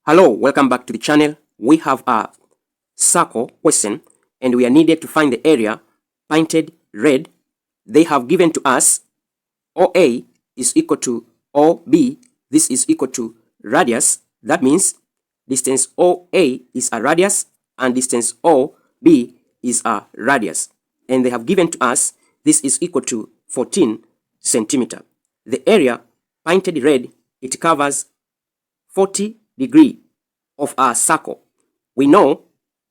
Hello, welcome back to the channel. We have a circle question and we are needed to find the area painted red. They have given to us OA is equal to OB. This is equal to radius. That means distance OA is a radius and distance OB is a radius. And they have given to us this is equal to 14 centimeter. The area painted red, it covers 40 degree of our circle. We know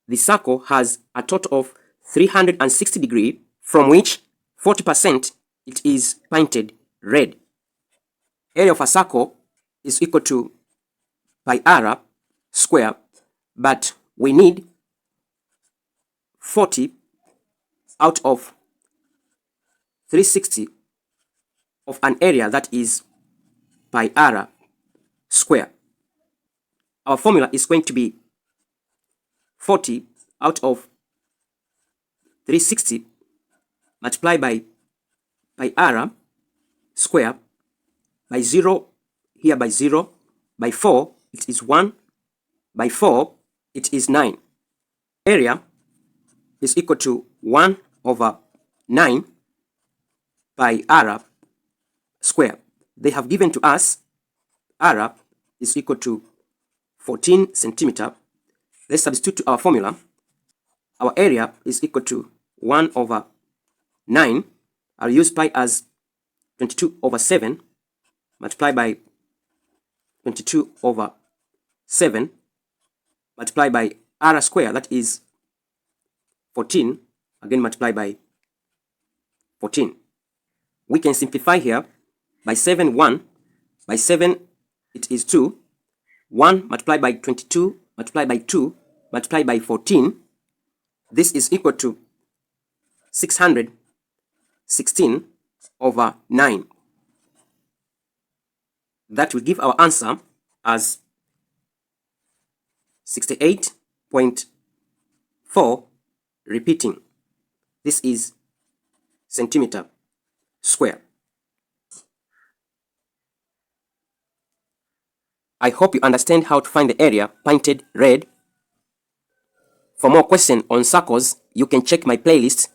the circle has a total of 360 degree, from which 40% it is painted red. Area of a circle is equal to pi r square, but we need 40 out of 360 of an area that is pi r square. Our formula is going to be 40 out of 360 multiplied by pi r square by 0, here by 0, by 4, it is 1, by 4, it is 9. Area is equal to 1 over 9 pi r square. They have given to us r is equal to 14 centimeter. Let's substitute to our formula. Our area is equal to 1 over 9. I'll use pi as 22 over 7 multiplied by 22 over 7 multiplied by r square, that is 14, again multiplied by 14. We can simplify here by 7, 1, by 7 it is 2, 1 multiplied by 22 multiplied by 2 multiplied by 14. This is equal to 616 over 9. That will give our answer as 68.4, repeating. This is centimeter square. I hope you understand how to find the area painted red. For more questions on circles, you can check my playlist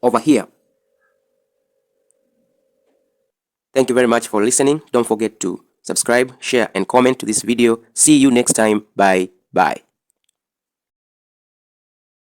over here. Thank you very much for listening. Don't forget to subscribe, share, and comment to this video. See you next time. Bye.